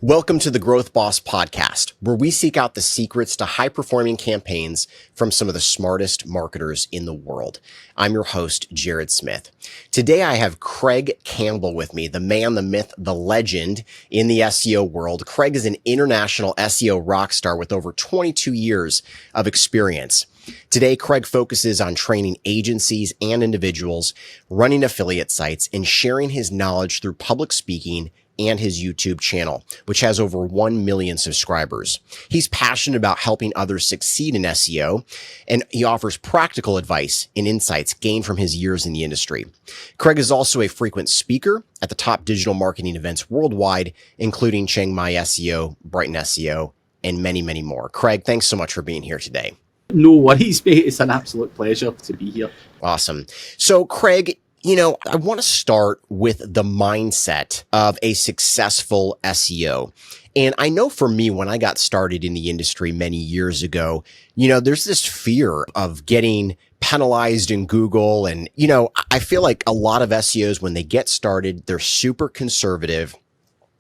Welcome to the Growth Boss podcast, where we seek out the secrets to high-performing campaigns from some of the smartest marketers in the world. I'm your host, Jared Smith. Today, I have Craig Campbell with me, the man, the myth, the legend in the SEO world. Craig is an international SEO rock star with over 22 years of experience. Today, Craig focuses on training agencies and individuals, running affiliate sites, and sharing his knowledge through public speaking and his YouTube channel, which has over 1 million subscribers. He's passionate about helping others succeed in SEO, and he offers practical advice and insights gained from his years in the industry. Craig is also a frequent speaker at the top digital marketing events worldwide, including Chiang Mai SEO, Brighton SEO, and many, many more. Craig, thanks so much for being here today. No worries, mate. It's an absolute pleasure to be here. Awesome. So, Craig, I want to start with the mindset of a successful SEO. And I know for me, when I got started in the industry many years ago, there's this fear of getting penalized in Google. And, I feel like a lot of SEOs, when they get started, they're super conservative.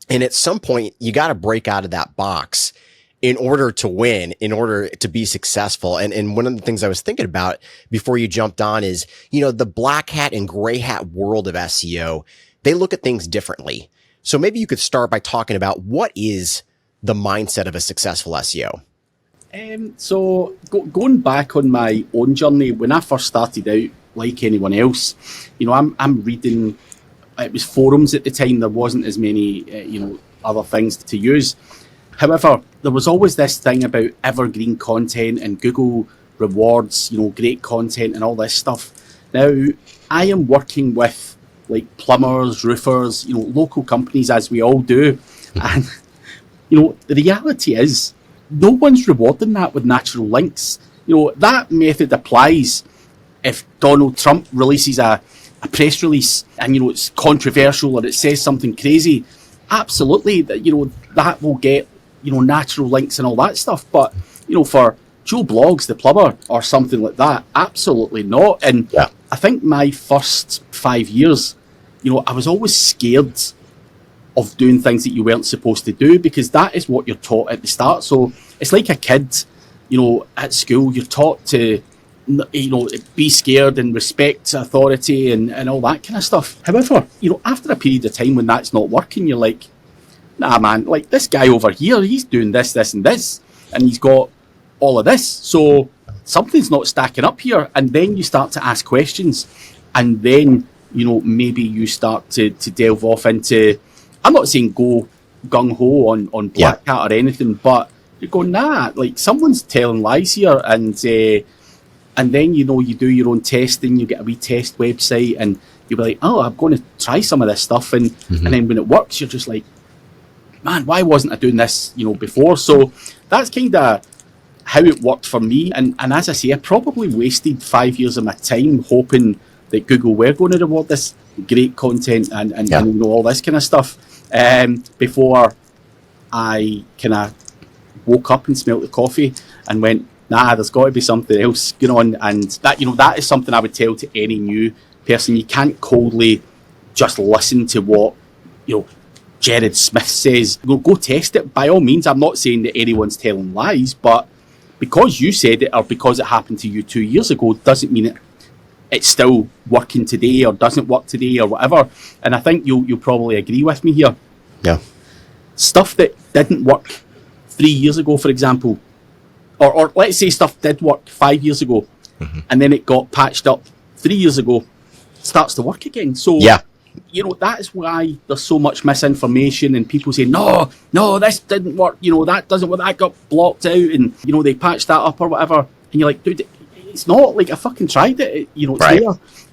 And at some point, you got to break out of that box in order to win, in order to be successful. And one of the things I was thinking about before you jumped on is, the black hat and gray hat world of SEO, they look at things differently. So maybe you could start by talking about what is the mindset of a successful SEO? So going back on my own journey, when I first started out, like anyone else, I'm reading, it was forums at the time. There wasn't as many, other things to use. However, there was always this thing about evergreen content and Google rewards, great content and all this stuff. Now, I am working with like plumbers, roofers, local companies, as we all do. And, the reality is no one's rewarding that with natural links. That method applies if Donald Trump releases a press release and, it's controversial or it says something crazy. Absolutely, that will get natural links and all that stuff. But, for Joe Blogs, the plumber, or something like that, absolutely not. And yeah. I think my first 5 years, I was always scared of doing things that you weren't supposed to do, because that is what you're taught at the start. So it's like a kid, at school, you're taught to, be scared and respect authority and all that kind of stuff. However, after a period of time when that's not working, you're like, nah, man, like this guy over here, he's doing this, this, and this, and he's got all of this. So something's not stacking up here. And then you start to ask questions, and then, maybe you start to delve off into, I'm not saying go gung-ho on Black Hat or anything, but you go, nah, like someone's telling lies here. And then, you do your own testing, you get a wee test website, and you'll be like, oh, I'm going to try some of this stuff. And then when it works, you're just like, man, why wasn't I doing this, before? So that's kind of how it worked for me. And as I say, I probably wasted 5 years of my time hoping that Google were going to reward this great content and all this kind of stuff, before I kind of woke up and smelt the coffee and went, nah, there's got to be something else going on. And that, that is something I would tell to any new person. You can't coldly just listen to what, Jared Smith says. Go test it. By all means, I'm not saying that anyone's telling lies, but because you said it or because it happened to you 2 years ago doesn't mean it's still working today or doesn't work today or whatever. And I think you'll probably agree with me here. Yeah. Stuff that didn't work 3 years ago, for example, or let's say stuff did work 5 years ago, and then it got patched up 3 years ago, starts to work again. So yeah. That is why there's so much misinformation and people say, no, this didn't work, that doesn't work, that got blocked out, and, they patched that up or whatever. And you're like, dude, it's not, like, I fucking tried it, it's right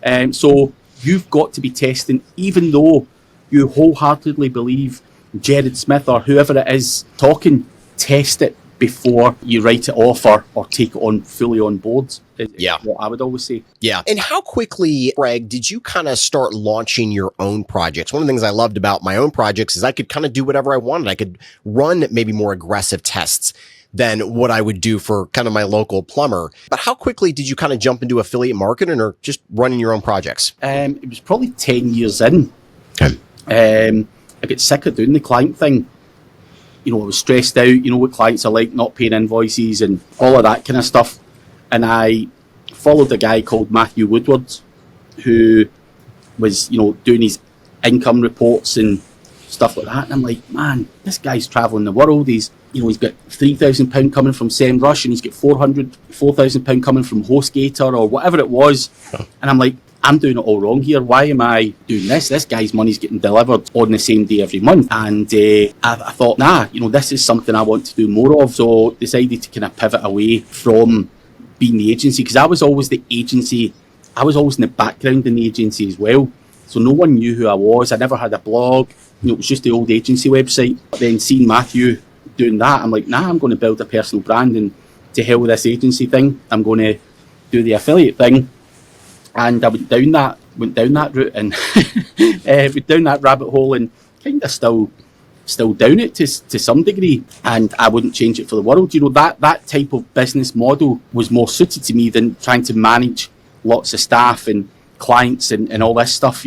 there. So you've got to be testing, even though you wholeheartedly believe Jared Smith or whoever it is talking, test it before you write it off or take it on fully on board. Yeah. What I would always say. Yeah. And how quickly, Greg, did you kind of start launching your own projects? One of the things I loved about my own projects is I could kind of do whatever I wanted. I could run maybe more aggressive tests than what I would do for kind of my local plumber. But how quickly did you kind of jump into affiliate marketing or just running your own projects? It was probably 10 years in. Okay. I got sick of doing the client thing. I was stressed out, what clients are like, not paying invoices and all of that kind of stuff. And I followed a guy called Matthew Woodward, who was, doing his income reports and stuff like that. And I'm like, man, this guy's traveling the world. He's got £3,000 coming from SEMrush, and he's got £4,000 coming from HostGator or whatever it was. And I'm like, I'm doing it all wrong here. Why am I doing this? This guy's money's getting delivered on the same day every month. And I thought, this is something I want to do more of. So decided to kind of pivot away from being the agency, because I was always the agency. I was always in the background in the agency as well. So no one knew who I was. I never had a blog. It was just the old agency website. But then seeing Matthew doing that, I'm like, I'm going to build a personal brand, and to hell with this agency thing. I'm going to do the affiliate thing. And I went down that route, and went down that rabbit hole, and kind of still down it to some degree. And I wouldn't change it for the world. That type of business model was more suited to me than trying to manage lots of staff and clients and all this stuff.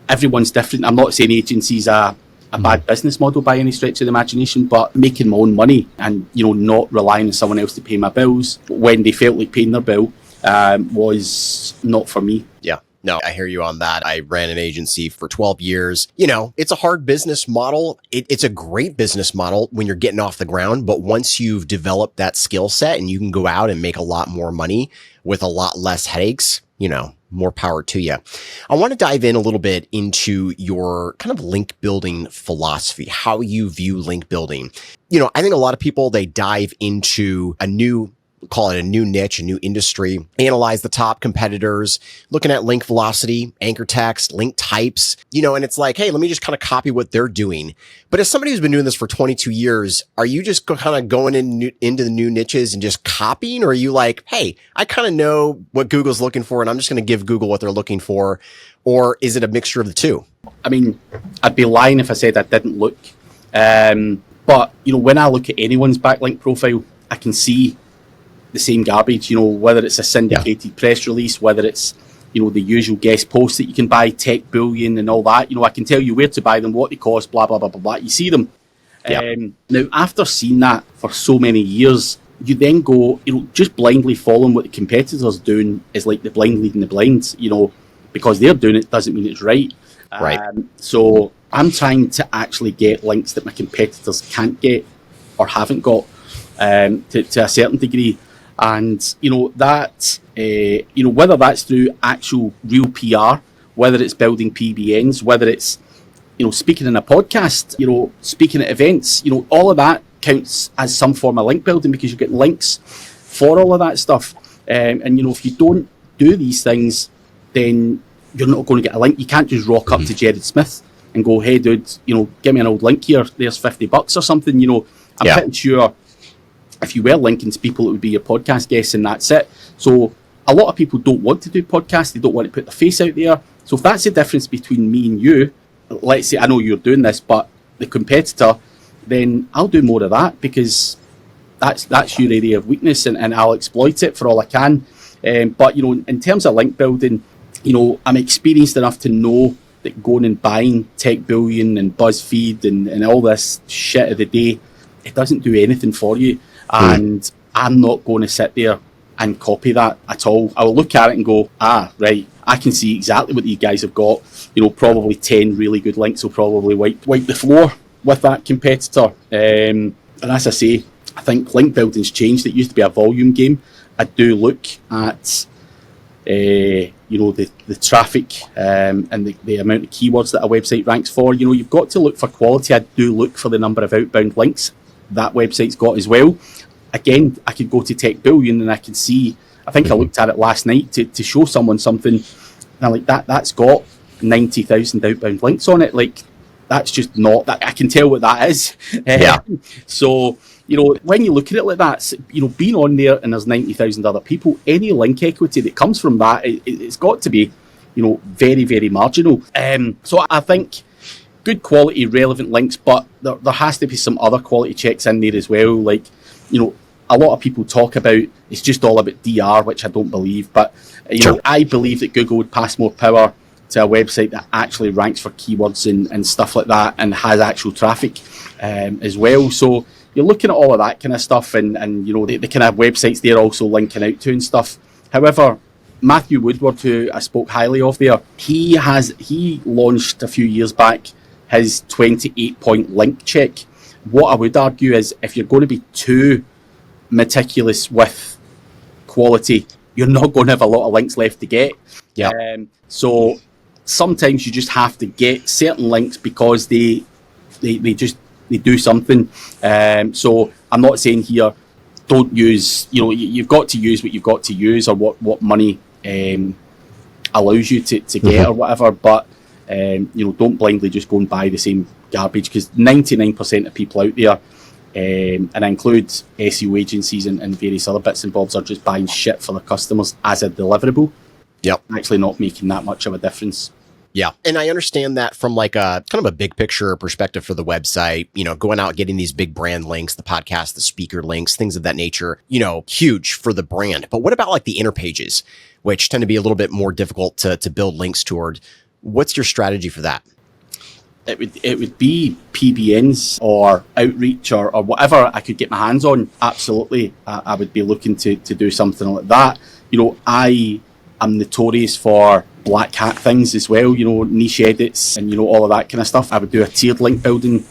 Everyone's different. I'm not saying agencies are a bad business model by any stretch of the imagination, but making my own money and not relying on someone else to pay my bills when they felt like paying their bill was not for me. Yeah. No, I hear you on that. I ran an agency for 12 years. It's a hard business model. It's a great business model when you're getting off the ground. But once you've developed that skill set and you can go out and make a lot more money with a lot less headaches, more power to you. I want to dive in a little bit into your kind of link building philosophy, how you view link building. I think a lot of people, they dive into call it a new niche, a new industry, analyze the top competitors, looking at link velocity, anchor text, link types, and it's like, hey, let me just kind of copy what they're doing. But as somebody who's been doing this for 22 years, are you just kind of going into the new niches and just copying? Or are you like, hey, I kind of know what Google's looking for, and I'm just going to give Google what they're looking for? Or is it a mixture of the two? I mean, I'd be lying if I said I didn't look. But, when I look at anyone's backlink profile, I can see the same garbage, whether it's a syndicated press release, whether it's, the usual guest posts that you can buy, tech bullion and all that. I can tell you where to buy them, what they cost, blah, blah, blah, blah, blah. You see them. Yeah. Now, after seeing that for so many years, you then go, just blindly following what the competitors are doing is like the blind leading the blind, because they're doing it doesn't mean it's right. Right. So I'm trying to actually get links that my competitors can't get or haven't got to a certain degree. And, that, whether that's through actual real PR, whether it's building PBNs, whether it's, speaking in a podcast, speaking at events, all of that counts as some form of link building, because you're getting links for all of that stuff. And, if you don't do these things, then you're not going to get a link. You can't just rock up to Jared Smith and go, hey, dude, give me an old link here. There's $50 or something. I'm pretty sure if you were linking to people, it would be your podcast guests, and that's it. So a lot of people don't want to do podcasts. They don't want to put their face out there. So if that's the difference between me and you, let's say I know you're doing this, but the competitor, then I'll do more of that, because that's your area of weakness, and I'll exploit it for all I can. But, in terms of link building, I'm experienced enough to know that going and buying tech bullion and BuzzFeed and all this shit of the day, it doesn't do anything for you. And I'm not going to sit there and copy that at all. I'll look at it and go, right, I can see exactly what these guys have got. Probably 10 really good links will probably wipe the floor with that competitor. And as I say, I think link building's changed. It used to be a volume game. I do look at the traffic and the amount of keywords that a website ranks for. You've got to look for quality. I do look for the number of outbound links that website's got as well. Again, I could go to Tech Bullion and I can see, I think I looked at it last night to show someone something, and I'm like, that's got 90,000 outbound links on it. Like, that's just not, that I can tell what that is. Yeah. So, when you look at it like that, being on there and there's 90,000 other people, any link equity that comes from that, it's got to be, very, very marginal. So I think good quality, relevant links, but there has to be some other quality checks in there as well. Like, a lot of people talk about it's just all about DR, which I don't believe. But, Sure. I believe that Google would pass more power to a website that actually ranks for keywords and stuff like that, and has actual traffic as well. So you're looking at all of that kind of stuff, and the kind of websites they're also linking out to and stuff. However, Matthew Woodward, who I spoke highly of there, he launched a few years back his 28-point link check. What I would argue is, if you're going to be too meticulous with quality, you're not going to have a lot of links left to get. Yeah. So sometimes you just have to get certain links because they do something. So I'm not saying here don't use, you've got to use what you've got to use, or what money allows you to get or whatever, but don't blindly just go and buy the same garbage, because 99% of people out there, and I include SEO agencies and various other bits and bobs, are just buying shit for their customers as a deliverable. Yep. Actually not making that much of a difference. Yeah. And I understand that from like a kind of a big picture perspective for the website, going out, getting these big brand links, the podcast, the speaker links, things of that nature, huge for the brand. But what about like the inner pages, which tend to be a little bit more difficult to build links toward? What's your strategy for that? It would be PBNs or outreach or whatever I could get my hands on. Absolutely. I would be looking to do something like that. I am notorious for black hat things as well, niche edits and, all of that kind of stuff. I would do a tiered link building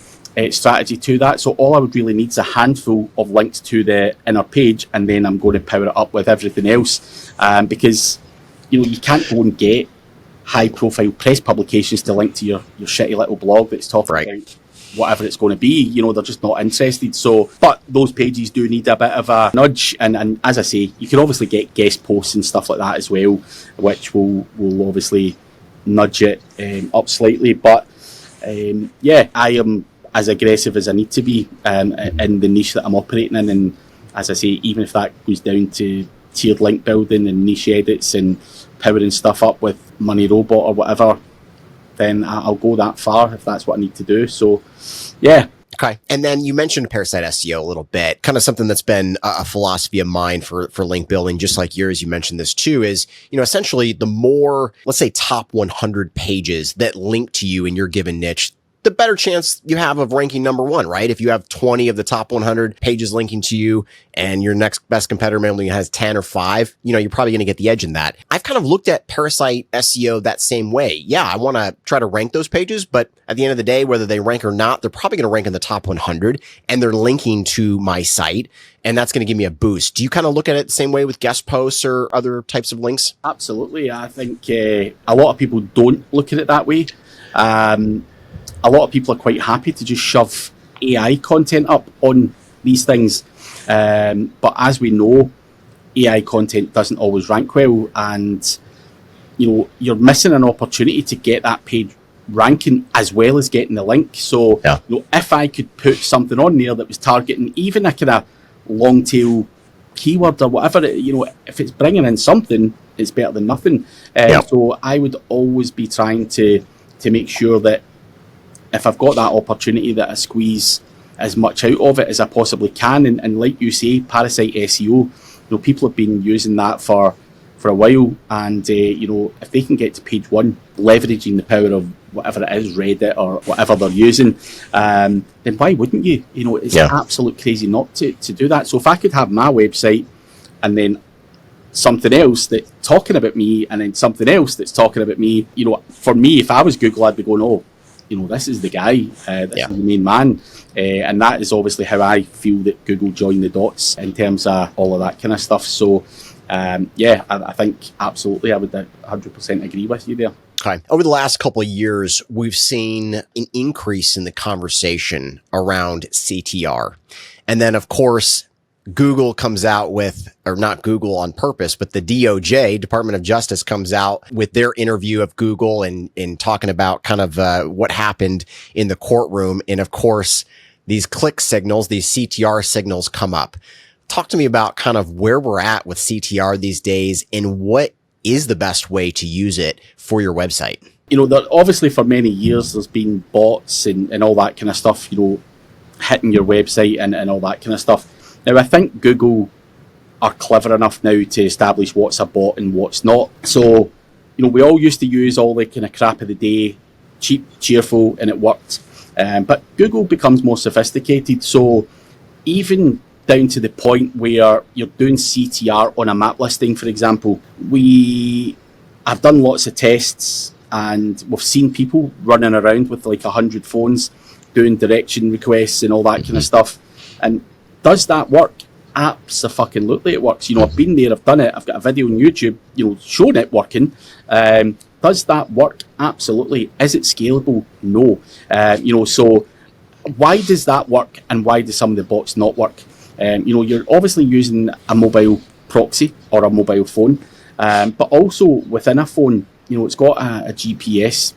strategy to that. So all I would really need is a handful of links to the inner page, and then I'm going to power it up with everything else. Because, you can't go and get high profile press publications to link to your shitty little blog that's talking about whatever it's going to be. They're just not interested. So, but those pages do need a bit of a nudge, and as I say, you can obviously get guest posts and stuff like that as well, which will obviously nudge it up slightly. But I am as aggressive as I need to be in the niche that I'm operating in, and as I say, even if that goes down to tiered link building and niche edits and powering stuff up with Money Robot or whatever, then I'll go that far if that's what I need to do. So, yeah. Okay. And then you mentioned Parasite SEO a little bit, kind of something that's been a philosophy of mine for link building, just like yours. You mentioned this too, is, essentially the more, let's say, top 100 pages that link to you in your given niche, the better chance you have of ranking number one, right? If you have 20 of the top 100 pages linking to you and your next best competitor only has 10 or 5, you're probably going to get the edge in that. I've kind of looked at Parasite SEO that same way. Yeah, I want to try to rank those pages, but at the end of the day, whether they rank or not, they're probably going to rank in the top 100, and they're linking to my site, and that's going to give me a boost. Do you kind of look at it the same way with guest posts or other types of links? Absolutely. I think a lot of people don't look at it that way. A lot of people are quite happy to just shove AI content up on these things. But as we know, AI content doesn't always rank well, and you're missing an opportunity to get that page ranking as well as getting the link. So if I could put something on there that was targeting even a kind of long tail keyword or whatever, if it's bringing in something, it's better than nothing. So I would always be trying to make sure that if I've got that opportunity, that I squeeze as much out of it as I possibly can. And like you say, Parasite SEO, people have been using that for a while, and if they can get to page one, leveraging the power of whatever it is, Reddit or whatever they're using, then why wouldn't you? It's absolute crazy not to do that. So if I could have my website and then something else that's talking about me, and then something else that's talking about me, for me, if I was Google, I'd be going, oh, this is the guy, this is the main man. And that is obviously how I feel that Google joined the dots in terms of all of that kind of stuff. So, I think absolutely I would 100% agree with you there. Okay. Over the last couple of years, we've seen an increase in the conversation around CTR. And then, of course, Google comes out with, or not Google on purpose, but the DOJ, Department of Justice, comes out with their interview of Google and talking about kind of what happened in the courtroom. And of course, these click signals, these CTR signals come up. Talk to me about kind of where we're at with CTR these days, and what is the best way to use it for your website? Obviously for many years, there's been bots and all that kind of stuff, hitting your website and all that kind of stuff. Now, I think Google are clever enough now to establish what's a bot and what's not. So we all used to use all the kind of crap of the day, cheap, cheerful, and it worked. But Google becomes more sophisticated. So even down to the point where you're doing CTR on a map listing, for example, I've done lots of tests, and we've seen people running around with like 100 phones doing direction requests and all that kind of stuff. And does that work? Absolutely, it works. I've been there, I've done it. I've got a video on YouTube, showing it working. Does that work? Absolutely. Is it scalable? No. So why does that work, and why do some of the bots not work? You're obviously using a mobile proxy or a mobile phone, but also within a phone, it's got a GPS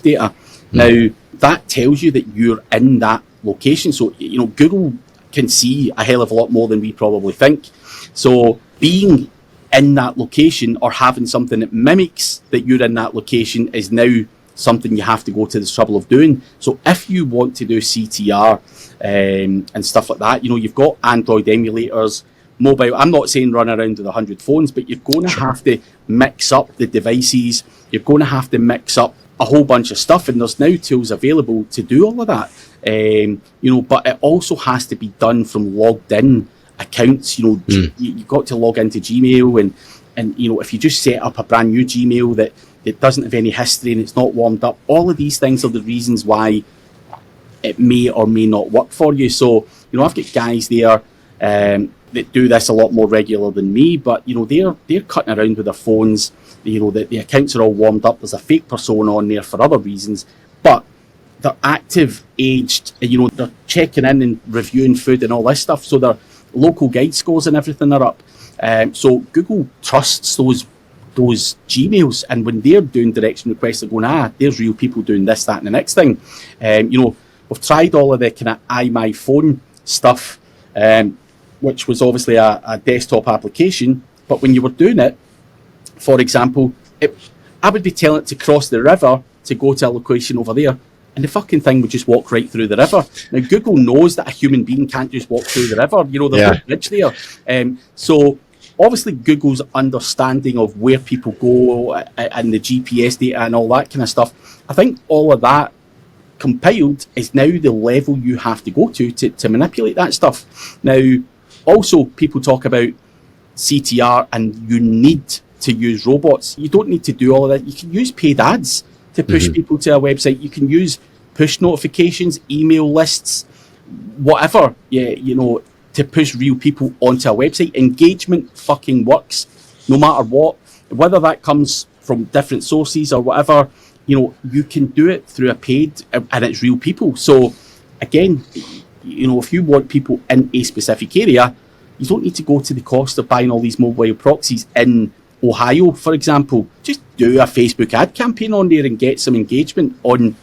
data. Now, that tells you that you're in that location. So, Google can see a hell of a lot more than we probably think. So being in that location or having something that mimics that you're in that location is now something you have to go to the trouble of doing. So if you want to do CTR and stuff like that, you've got Android emulators, mobile. I'm not saying run around with 100 phones, but you're going to have to mix up the devices. You're going to have to mix up a whole bunch of stuff, and there's now tools available to do all of that. But it also has to be done from logged in accounts. You've got to log into Gmail, and if you just set up a brand new Gmail that doesn't have any history and it's not warmed up, all of these things are the reasons why it may or may not work for you. So I've got guys there that do this a lot more regular than me, but they're cutting around with their phones. The accounts are all warmed up. There's a fake persona on there for other reasons, but they're active, aged, they're checking in and reviewing food and all this stuff. So their local guide scores and everything are up. So Google trusts those Gmails, and when they're doing direction requests, they're going, there's real people doing this, that, and the next thing. We've tried all of the kind of iMyFone stuff, which was obviously a desktop application, but when you were doing it, for example, I would be telling it to cross the river to go to a location over there, and the fucking thing would just walk right through the river. Now, Google knows that a human being can't just walk through the river. There's no bridge there. So obviously Google's understanding of where people go and the GPS data and all that kind of stuff, I think all of that compiled is now the level you have to go to manipulate that stuff. Now, also people talk about CTR and you need to use robots. You don't need to do all of that. You can use paid ads to push people to a website. You can use push notifications, email lists, whatever, to push real people onto a website. Engagement fucking works no matter what. Whether that comes from different sources or whatever, you can do it through a paid, and it's real people. So again, if you want people in a specific area, you don't need to go to the cost of buying all these mobile proxies in Ohio, for example. Just do a Facebook ad campaign on there and get some engagement on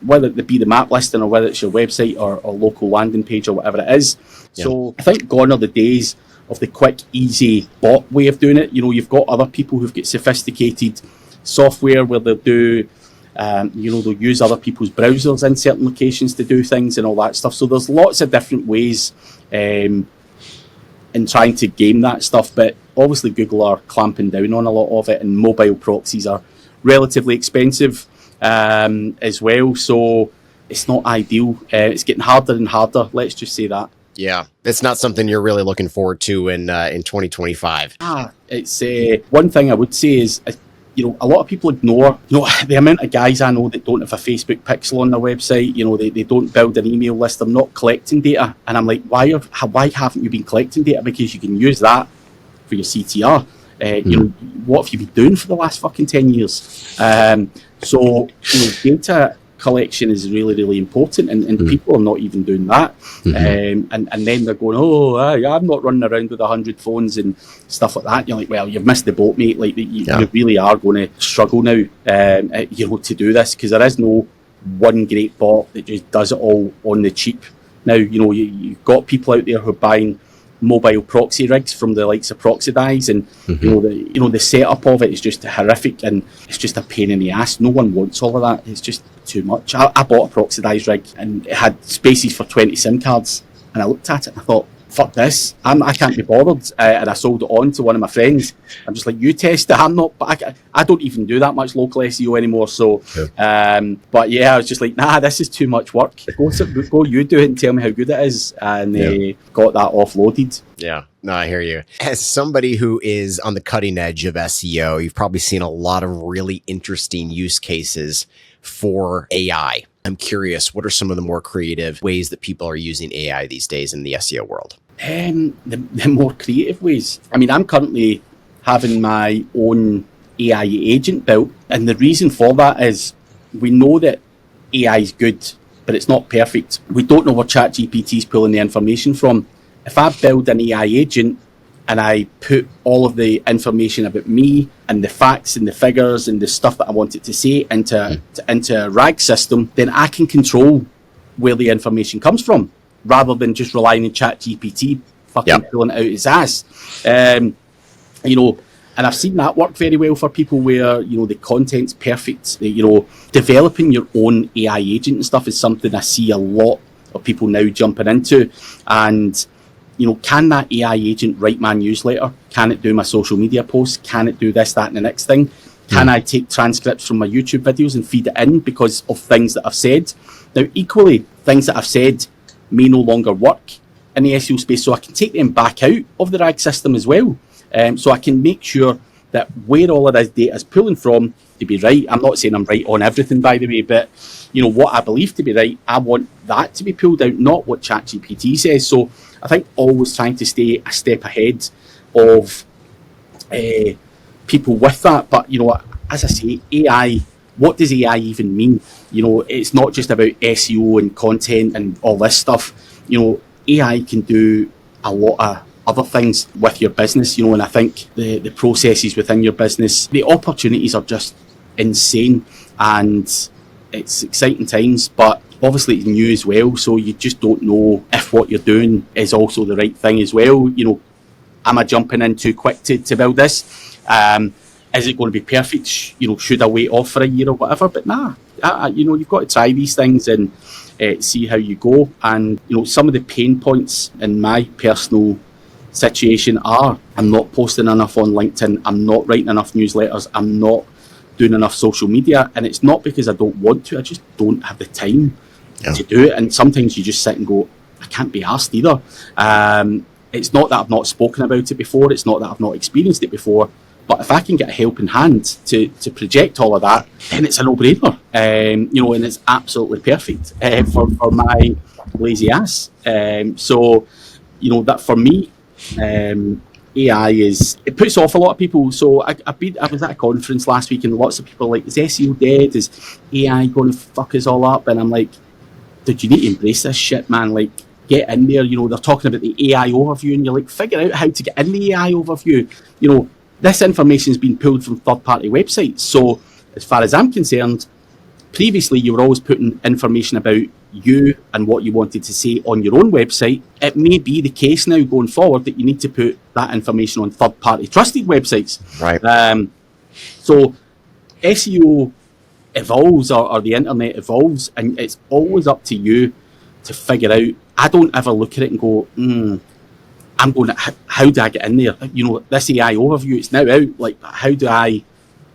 whether it be the map listing or whether it's your website or local landing page or whatever it is. Yeah. So I think gone are the days of the quick, easy bot way of doing it. You've got other people who've got sophisticated software where they'll do, they'll use other people's browsers in certain locations to do things and all that stuff. So there's lots of different ways in trying to game that stuff, but obviously Google are clamping down on a lot of it, and mobile proxies are relatively expensive as well, so it's not ideal. It's getting harder and harder, let's just say that. Yeah, it's not something you're really looking forward to in 2025. It's one thing I would say is, a lot of people ignore, the amount of guys I know that don't have a Facebook pixel on their website. They don't build an email list. They're not collecting data, and I'm like, why haven't you been collecting data? Because you can use that for your CTR. What have you been doing for the last fucking 10 years? So data collection is really, really important, and people are not even doing that. And then they're going, I'm not running around with 100 phones and stuff like that. You're like, well, you've missed the boat, mate. Like, you really are going to struggle now, to do this, because there is no one great bot that just does it all on the cheap. Now, you've got people out there who are buying mobile proxy rigs from the likes of Proxidize, and the setup of it is just horrific, and it's just a pain in the ass. No one wants all of that. It's just too much. I bought a Proxidize rig and it had spaces for 20 SIM cards, and I looked at it and I thought, fuck this, I can't be bothered, and I sold it on to one of my friends. I'm just like, you test it, I'm not, but I don't even do that much local SEO anymore, so, but yeah, I was just like, nah, this is too much work, go you do it and tell me how good it is, and got that offloaded. Yeah, no, I hear you. As somebody who is on the cutting edge of SEO, you've probably seen a lot of really interesting use cases for AI. I'm curious, what are some of the more creative ways that people are using AI these days in the SEO world? The more creative ways. I mean, I'm currently having my own AI agent built, and the reason for that is we know that AI is good, but it's not perfect. We don't know where ChatGPT is pulling the information from. If I build an AI agent and I put all of the information about me and the facts and the figures and the stuff that I want it to say into a RAG system, then I can control where the information comes from, rather than just relying on ChatGPT pulling it out his ass. And I've seen that work very well for people where, the content's perfect. Developing your own AI agent and stuff is something I see a lot of people now jumping into. And can that AI agent write my newsletter? Can it do my social media posts? Can it do this, that, and the next thing? Can I take transcripts from my YouTube videos and feed it in because of things that I've said? Now, equally, things that I've said may no longer work in the SEO space, so I can take them back out of the RAG system as well. So I can make sure that where all of this data is pulling from to be right. I'm not saying I'm right on everything, by the way, but what I believe to be right, I want that to be pulled out, not what ChatGPT says. So I think always trying to stay a step ahead of people with that. But as I say, AI, what does AI even mean? It's not just about SEO and content and all this stuff. AI can do a lot of other things with your business, and I think the processes within your business, the opportunities are just insane, and it's exciting times, but obviously it's new as well, so you just don't know if what you're doing is also the right thing as well. Am I jumping in too quick to build this? Is it going to be perfect? Should I wait off for a year or whatever? But nah, you've got to try these things and see how you go. And some of the pain points in my personal situation are, I'm not posting enough on LinkedIn, I'm not writing enough newsletters, I'm not doing enough social media, and it's not because I don't want to, I just don't have the time to do it. And sometimes you just sit and go, I can't be arsed either. It's not that I've not spoken about it before, it's not that I've not experienced it before, but if I can get a helping hand to project all of that, then it's a no-brainer, and it's absolutely perfect for my lazy ass. So that for me, AI it puts off a lot of people. So I was at a conference last week and lots of people are like, is SEO dead? Is AI going to fuck us all up? And I'm like, dude, you need to embrace this shit, man. Like, get in there. They're talking about the AI overview and you're like, figure out how to get in the AI overview. This information has been pulled from third-party websites. So as far as I'm concerned, previously you were always putting information about you and what you wanted to say on your own website. It may be the case now going forward that you need to put that information on third-party trusted websites. Right. So SEO evolves, or the internet evolves, and it's always up to you to figure out. I don't ever look at it and go, how do I get in there? This AI overview, it's now out. Like, how do I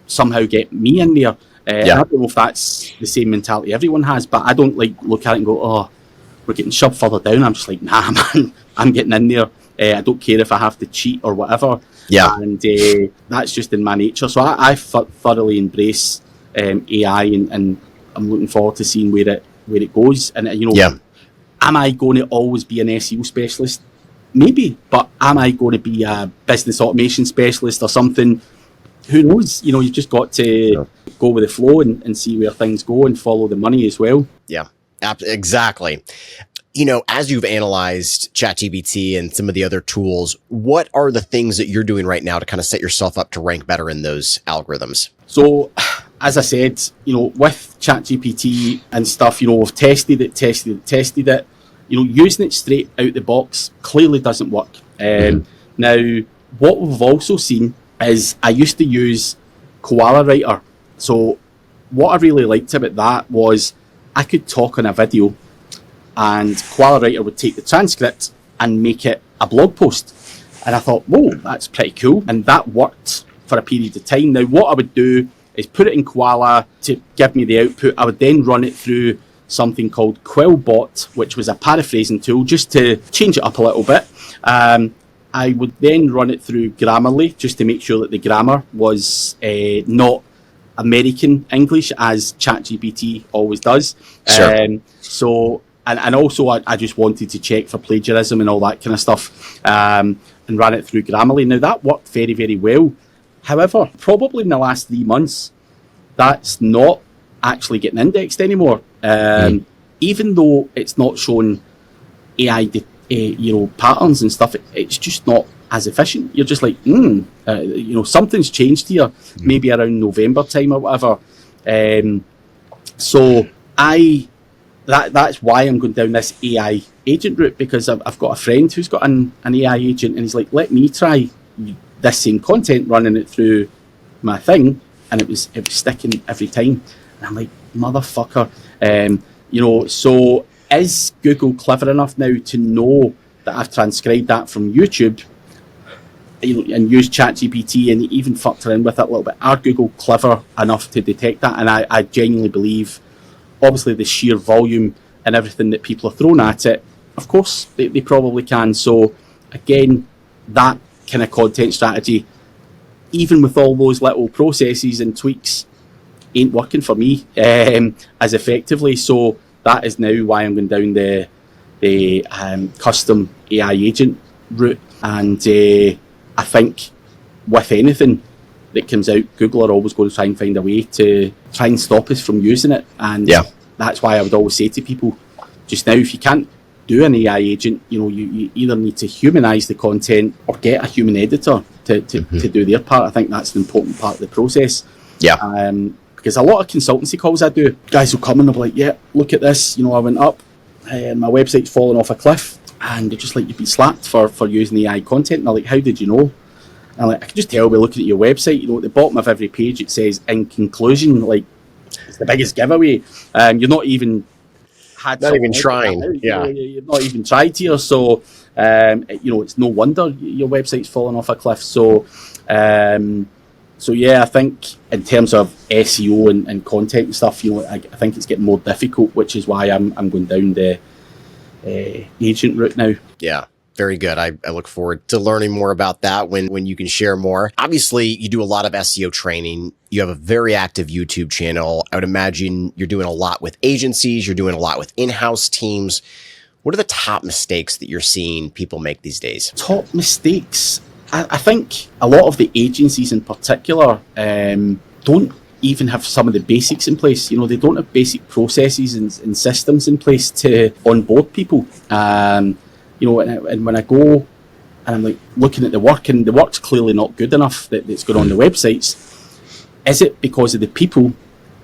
somehow get me in there? I don't know if that's the same mentality everyone has, but I don't look at it and go, oh, we're getting shoved further down. I'm just like, nah, man, I'm getting in there. I don't care if I have to cheat or whatever. Yeah. And that's just in my nature. So I thoroughly embrace AI, and I'm looking forward to seeing where it goes. And am I going to always be an SEO specialist? Maybe, but am I going to be a business automation specialist or something? Who knows? You've just got to go with the flow and see where things go and follow the money as well. Yeah, exactly. As you've analyzed ChatGPT and some of the other tools, what are the things that you're doing right now to kind of set yourself up to rank better in those algorithms? So, as I said, with ChatGPT and stuff, we've tested it. Using it straight out the box clearly doesn't work. Now, what we've also seen is I used to use Koala Writer. So what I really liked about that was I could talk on a video and Koala Writer would take the transcript and make it a blog post. And I thought, whoa, that's pretty cool. And that worked for a period of time. Now, what I would do is put it in Koala to give me the output. I would then run it through something called Quillbot, which was a paraphrasing tool, just to change it up a little bit. I would then run it through Grammarly, just to make sure that the grammar was not American English, as ChatGPT always does. Sure. So, and also I just wanted to check for plagiarism and all that kind of stuff, and ran it through Grammarly. Now, that worked very, very well. However, probably in the last 3 months, that's not actually getting indexed anymore. Even though it's not showing AI, patterns and stuff, it's just not as efficient. You're just like, something's changed here, maybe around November time or whatever. So that's why I'm going down this AI agent route, because I've got a friend who's got an AI agent, and he's like, let me try this same content, running it through my thing, and it was sticking every time. And I'm like, motherfucker. So is Google clever enough now to know that I've transcribed that from YouTube, and used ChatGPT and even fucked around with it a little bit? Are Google clever enough to detect that? And I genuinely believe, obviously, the sheer volume and everything that people are throwing at it, of course, they probably can. So again, that kind of content strategy, even with all those little processes and tweaks, ain't working for me as effectively. So that is now why I'm going down the custom AI agent route. And I think with anything that comes out, Google are always going to try and find a way to try and stop us from using it. And that's why I would always say to people, just now, if you can't do an AI agent, you either need to humanize the content or get a human editor to do their part. I think that's an important part of the process. Because a lot of consultancy calls I do, guys will come and they'll be like, yeah, look at this, I went up and my website's fallen off a cliff, and they're just like, you've been slapped for using AI content. And they're like, how did you know? And I'm like, I can just tell by looking at your website. At the bottom of every page it says, in conclusion, like, it's the biggest giveaway. You're not even trying. You've not even tried here. So, it's no wonder your website's fallen off a cliff. So, I think in terms of SEO and content and stuff, I think it's getting more difficult, which is why I'm going down the agent route now. Yeah. Very good. I look forward to learning more about that when you can share more. Obviously, you do a lot of SEO training. You have a very active YouTube channel. I would imagine you're doing a lot with agencies. You're doing a lot with in-house teams. What are the top mistakes that you're seeing people make these days? Top mistakes? I think a lot of the agencies in particular don't even have some of the basics in place. They don't have basic processes and systems in place to onboard people. And when I go and I'm like looking at the work, and the work's clearly not good enough that's going on the websites, is it because of the people,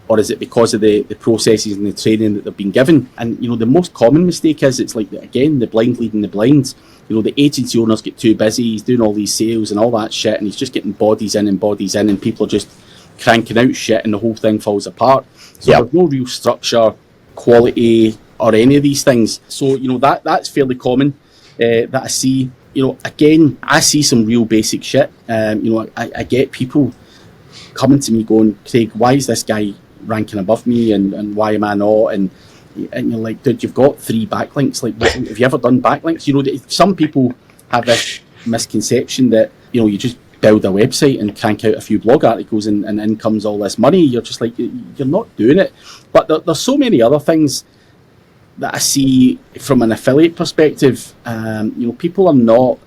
or is it because of the processes and the training that they've been given? And the most common mistake is, it's like, again, the blind leading the blind. The agency owners get too busy, he's doing all these sales and all that shit, and he's just getting bodies in, and people are just cranking out shit, and the whole thing falls apart. So there's no real structure, quality, or any of these things. So that's fairly common that I see. Again, I see some real basic shit. I get people coming to me going, Craig, why is this guy ranking above me, and why am I not? And you're like, dude, you've got 3 backlinks. Like, have you ever done backlinks? Some people have this misconception that you just build a website and crank out a few blog articles and in comes all this money. You're just like, you're not doing it. But there's so many other things that I see from an affiliate perspective. People are not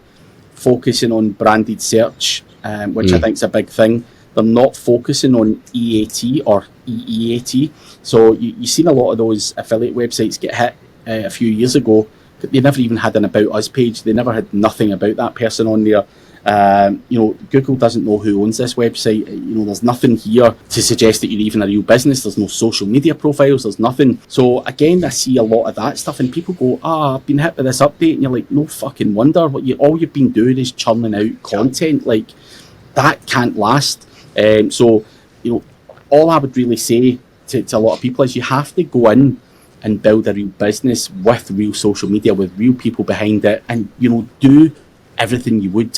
focusing on branded search, which I think is a big thing. They're not focusing on EAT or EEAT. So you've seen a lot of those affiliate websites get hit a few years ago. They never even had an About Us page. They never had nothing about that person on there. Google doesn't know who owns this website. There's nothing here to suggest that you're even a real business. There's no social media profiles. There's nothing. So again, I see a lot of that stuff, and people go, I've been hit with this update, and you're like, no fucking wonder. All you've been doing is churning out content. Like, that can't last. All I would really say to a lot of people is, you have to go in and build a real business with real social media, with real people behind it, and do everything you would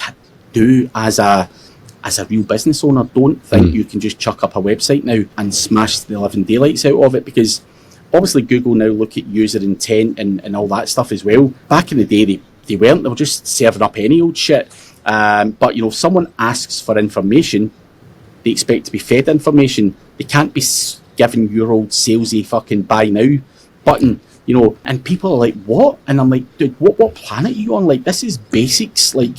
do as a real business owner. Don't think you can just chuck up a website now and smash the living daylights out of it, because obviously Google now look at user intent and all that stuff as well. Back in the day, they weren't. They were just serving up any old shit. But, if someone asks for information, they expect to be fed information. They can't be given your old salesy fucking buy now button, and people are like, what? And I'm like, dude, what planet are you on? Like, this is basics. Like,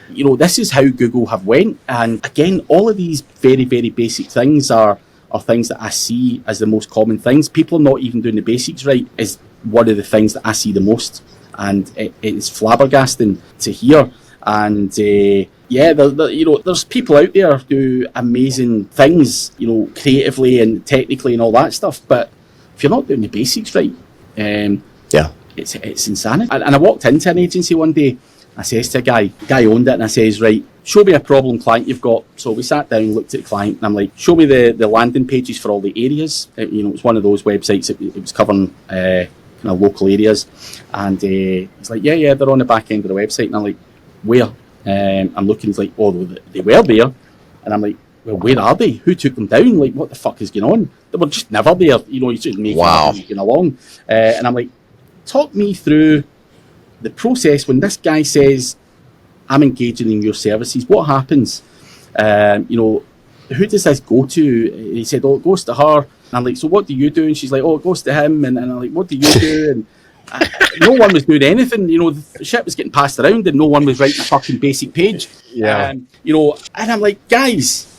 this is how Google have went. And again, all of these very, very basic things are things that I see as the most common things. People not even doing the basics right is one of the things that I see the most. And it's flabbergasting to hear. And there's people out there who do amazing things, creatively and technically and all that stuff. But if you're not doing the basics right, it's insanity. And I walked into an agency one day. I says to a guy owned it, and I says, right, show me a problem client you've got. So we sat down, looked at the client, and I'm like, show me the landing pages for all the areas. It was one of those websites. It was covering kind of local areas, and he's like, yeah, they're on the back end of the website. And I'm like, where? I'm looking, he's like, oh, they were there. And I'm like, well, where are they? Who took them down? Like, what the fuck is going on? They were just never there. He's just making along. And I'm like, talk me through the process when this guy says, I'm engaging in your services. What happens? Who does this go to? He said, oh, it goes to her. And I'm like, so what do you do? And she's like, oh, it goes to him. And I'm like, what do you do? And no one was doing anything. The shit was getting passed around, and no one was writing a fucking basic page. And I'm like, guys,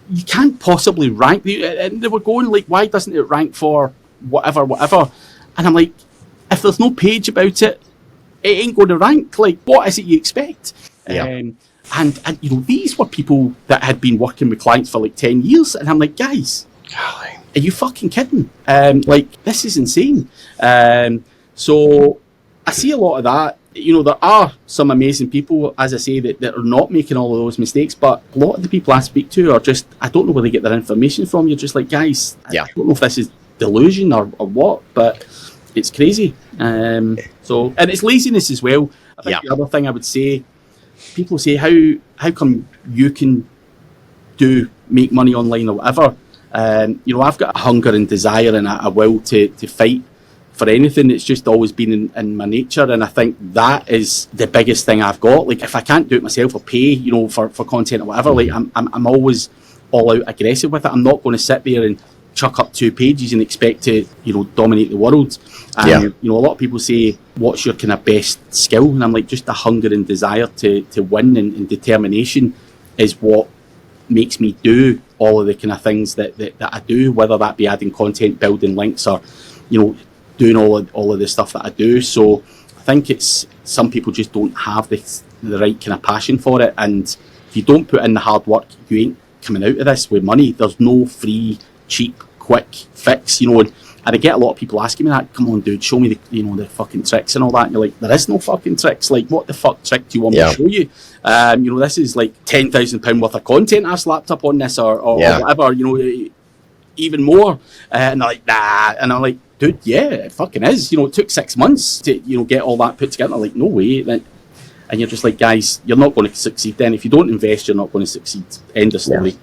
you can't possibly rank. And they were going like, why doesn't it rank for whatever? And I'm like, if there's no page about it, it ain't going to rank. Like, what is it you expect? And these were people that had been working with clients for like 10 years. And I'm like, guys, are you fucking kidding? Like, this is insane. So I see a lot of that. There are some amazing people, as I say, that are not making all of those mistakes, but a lot of the people I speak to are just, I don't know where they get their information from. You're just like, guys, I don't know if this is delusion or what, but it's crazy. And it's laziness as well. I think the other thing I would say, people say, how come you can make money online or whatever? I've got a hunger and desire and a will to fight for anything. It's just always been in my nature, and I think that is the biggest thing I've got. Like, if I can't do it myself or pay, for content or whatever, like I'm always all out aggressive with it. I'm not going to sit there and chuck up 2 pages and expect to dominate the world. And a lot of people say, what's your kind of best skill? And I'm like, just the hunger and desire to win and determination is what makes me do all of the kind of things that I do, whether that be adding content, building links, or doing all of the stuff that I do. So I think it's, some people just don't have the right kind of passion for it, and if you don't put in the hard work, you ain't coming out of this with money. There's no free, cheap, quick fix, and I get a lot of people asking me that, come on dude, show me the fucking tricks and all that, and you're like, there is no fucking tricks. Like, what the fuck trick do you want me to show you? This is like £10,000 worth of content I slapped up on this or whatever, even more, and they're like, nah, and I'm like, dude, yeah, it fucking is. It took 6 months to get all that put together. Like, no way. And you're just like, guys, you're not going to succeed then. If you don't invest, you're not going to succeed. End of story.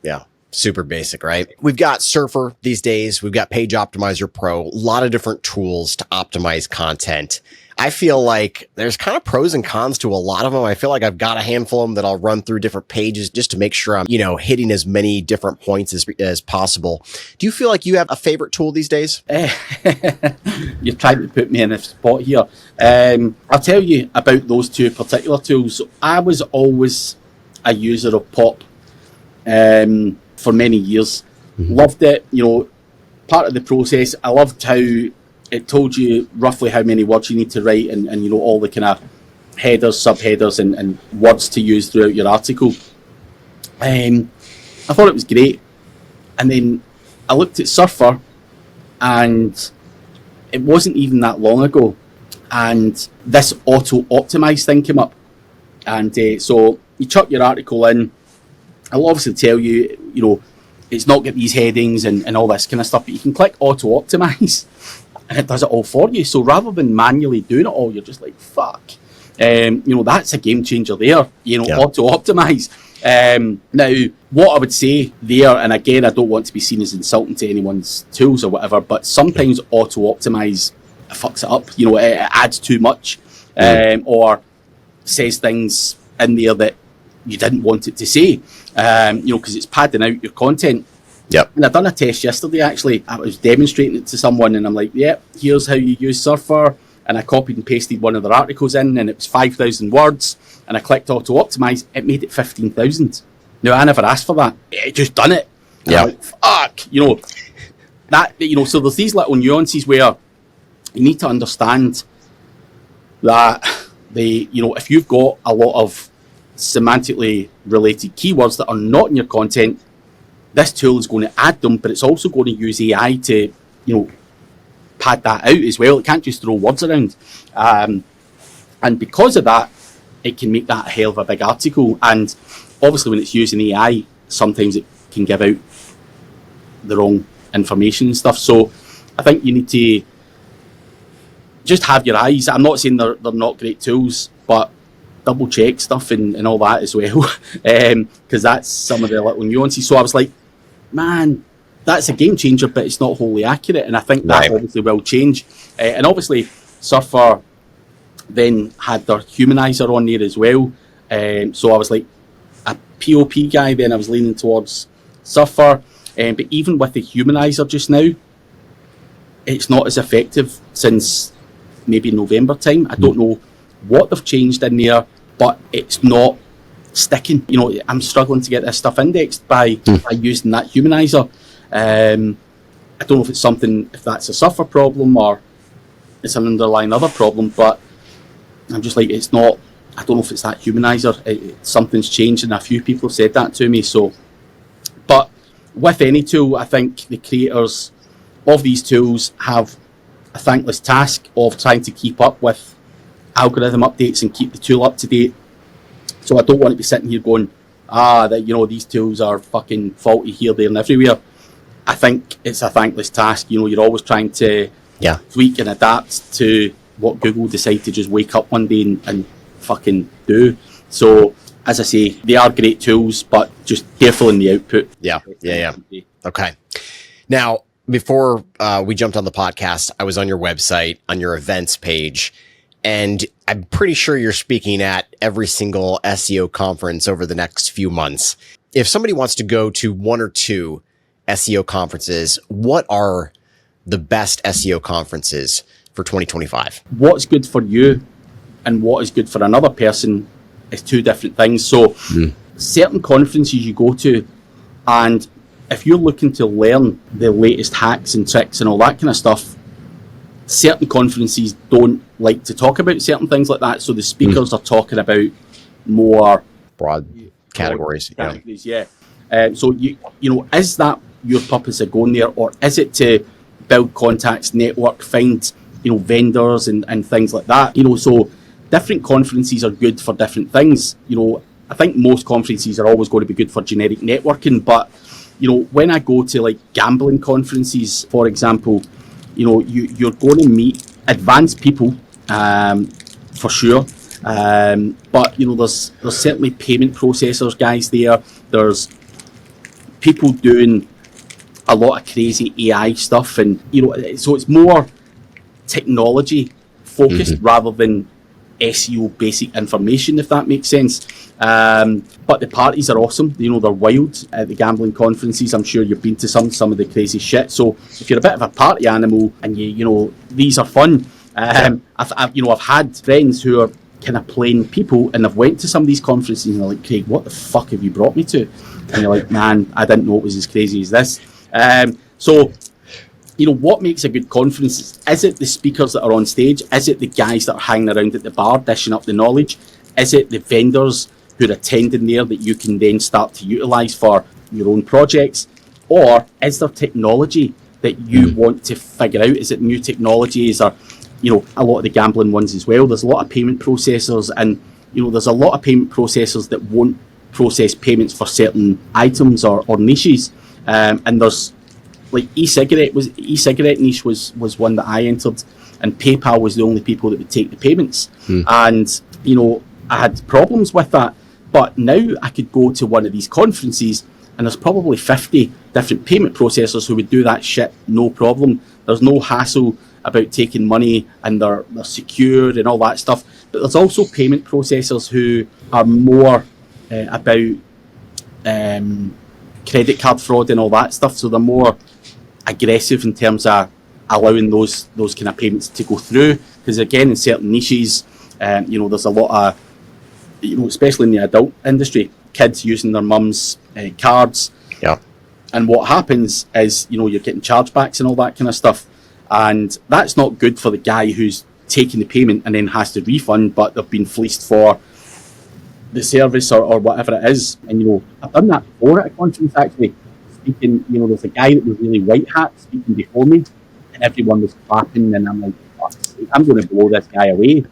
Yeah. Super basic, right? We've got Surfer these days. We've got Page Optimizer Pro, a lot of different tools to optimize content. I feel like there's kind of pros and cons to a lot of them. I feel like I've got a handful of them that I'll run through different pages just to make sure I'm, hitting as many different points as possible. Do you feel like you have a favorite tool these days? You're trying to put me in a spot here. I'll tell you about those 2 particular tools. I was always a user of Pop for many years. Loved it. Part of the process, I loved how it told you roughly how many words you need to write and all the kind of headers, subheaders and words to use throughout your article. I thought it was great. And then I looked at Surfer, and it wasn't even that long ago, and this auto-optimize thing came up. And so you chuck your article in, I'll obviously tell you, it's not got these headings and all this kind of stuff, but you can click auto-optimize and it does it all for you. So rather than manually doing it all, you're just like, fuck. That's a game changer there. Yeah. Auto-optimize. Now, what I would say there, and again, I don't want to be seen as insulting to anyone's tools or whatever, but sometimes auto-optimize fucks it up. It adds too much, or says things in there that you didn't want it to say, because it's padding out your content. Yep. And I done a test yesterday, actually. I was demonstrating it to someone, and I'm like, here's how you use Surfer. And I copied and pasted one of their articles in, and it was 5,000 words. And I clicked auto-optimize. It made it 15,000. Now, I never asked for that. It just done it. Yeah. Like, fuck. So there's these little nuances where you need to understand that if you've got a lot of semantically related keywords that are not in your content, this tool is going to add them, but it's also going to use AI to, pad that out as well. It can't just throw words around. And because of that, it can make that a hell of a big article. And obviously when it's using AI, sometimes it can give out the wrong information and stuff. So I think you need to just have your eyes. I'm not saying they're not great tools, but double check stuff and all that as well. Because that's some of the little nuances. So I was like, man, that's a game changer, but it's not wholly accurate. And I think that obviously will change. And obviously Surfer then had their humanizer on there as well. So I was like a POP guy, then I was leaning towards Surfer. But even with the humanizer just now, it's not as effective since maybe November time. I don't know what they've changed in there, but it's not sticking. I'm struggling to get this stuff indexed by using that humanizer. I don't know if that's a Surfer problem or it's an underlying other problem, but I'm just like, it's not. I don't know if it's that humanizer. Something's changed, and a few people have said that to me. So, but with any tool, I think the creators of these tools have a thankless task of trying to keep up with algorithm updates and keep the tool up to date. So I don't want to be sitting here going, these tools are fucking faulty here, there, and everywhere. I think it's a thankless task. You're always trying to tweak and adapt to what Google decide to just wake up one day and fucking do. So, as I say, they are great tools, but just careful in the output. Yeah. Okay. Now, before we jumped on the podcast, I was on your website, on your events page, and I'm pretty sure you're speaking at every single SEO conference over the next few months. If somebody wants to go to one or two SEO conferences, what are the best SEO conferences for 2025? What's good for you and what is good for another person is two different things. So certain conferences you go to, and if you're looking to learn the latest hacks and tricks and all that kind of stuff, certain conferences don't like to talk about certain things like that. So the speakers are talking about more broad categories. So is that your purpose of going there, or is it to build contacts, network, find vendors and things like that? So different conferences are good for different things. I think most conferences are always going to be good for generic networking, but when I go to like gambling conferences, for example, you're going to meet advanced people for sure. But there's certainly payment processors guys there. There's people doing a lot of crazy AI stuff, and so it's more technology focused rather than SEO basic information, if that makes sense. But the parties are awesome. They're wild at the gambling conferences. I'm sure you've been to some of the crazy shit. So if you're a bit of a party animal and these are fun. I've had friends who are kind of plain people, and they've went to some of these conferences and they're like, Craig, what the fuck have you brought me to? And you're like, man, I didn't know it was as crazy as this. So what makes a good conference? Is it the speakers that are on stage? Is it the guys that are hanging around at the bar dishing up the knowledge? Is it the vendors who are attending there that you can then start to utilise for your own projects? Or is there technology that you want to figure out? Is it new technologies, or a lot of the gambling ones as well? There's a lot of payment processors, and there's a lot of payment processors that won't process payments for certain items or niches. And there's like e-cigarette niche was one that I entered. and PayPal was the only people that would take the payments. And, you know, I had problems with that. But now I could go to one of these conferences and there's probably 50 different payment processors who would do that shit no problem. There's no hassle about taking money, and they're secure and all that stuff. But there's also payment processors who are more about credit card fraud and all that stuff. So they're more aggressive in terms of allowing those kind of payments to go through. Because again, in certain niches, you know, there's a lot of, you know, especially in the adult industry, kids using their mum's cards. Yeah. And what happens is, you know, you're getting chargebacks and all that kind of stuff. And that's not good for the guy who's taking the payment and then has to refund, but they've been fleeced for the service or whatever it is. And, you know, I've done that before at a conference, actually. Speaking, you know, there's a guy that was really white hat speaking before me, and everyone was clapping, and I'm like, oh, I'm going to blow this guy away.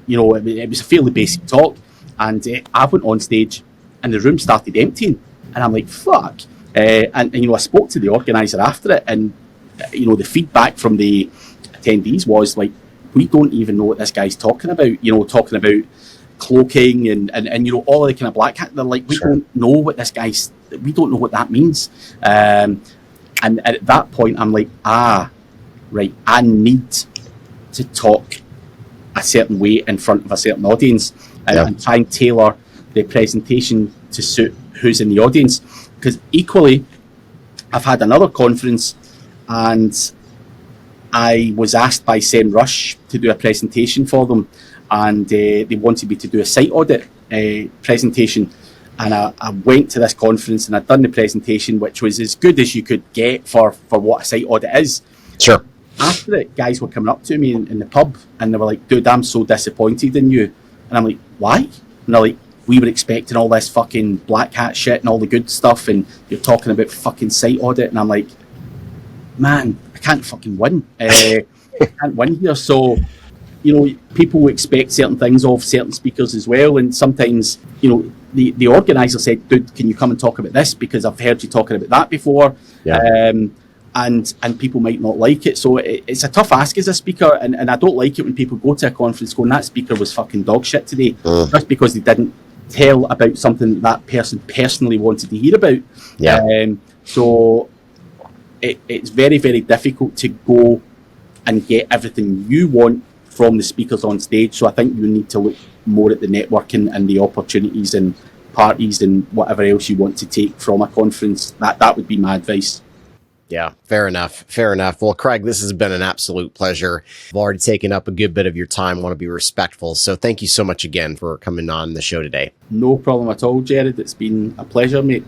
You know, it was a fairly basic talk, and I went on stage and the room started emptying, and I'm like, fuck. And you know, I spoke to the organizer after it, and you know, the feedback from the attendees was like, we don't even know what this guy's talking about. You know, talking about cloaking and you know, all of the kind of black hat. They're like, we don't know what this guy's. We don't know what that means. And at that point, I'm like, right, I need to talk a certain way in front of a certain audience, and try and tailor the presentation to suit who's in the audience. Because equally, I've had another conference and I was asked by SEMrush to do a presentation for them, and they wanted me to do a site audit presentation. And I went to this conference and I'd done the presentation, which was as good as you could get for what a site audit is. Sure. After it, guys were coming up to me in the pub and they were like, dude, I'm so disappointed in you. And I'm like, why? And they're like, we were expecting all this fucking black hat shit and all the good stuff, and you're talking about fucking site audit. And I'm like, man, I can't fucking win. I can't win here. So, you know, people expect certain things of certain speakers as well. And sometimes, you know, the organizer said, dude, can you come and talk about this? Because I've heard you talking about that before. Yeah. And people might not like it. So it's a tough ask as a speaker. And I don't like it when people go to a conference going, that speaker was fucking dog shit today. Just because they didn't tell about something that person personally wanted to hear about. Yeah. So it's very, very difficult to go and get everything you want from the speakers on stage. So I think you need to look more at the networking and the opportunities and parties and whatever else you want to take from a conference. That would be my advice. Yeah, fair enough. Fair enough. Well, Craig, this has been an absolute pleasure. I've already taken up a good bit of your time. Want to be respectful. So thank you so much again for coming on the show today. No problem at all, Jared. It's been a pleasure, mate.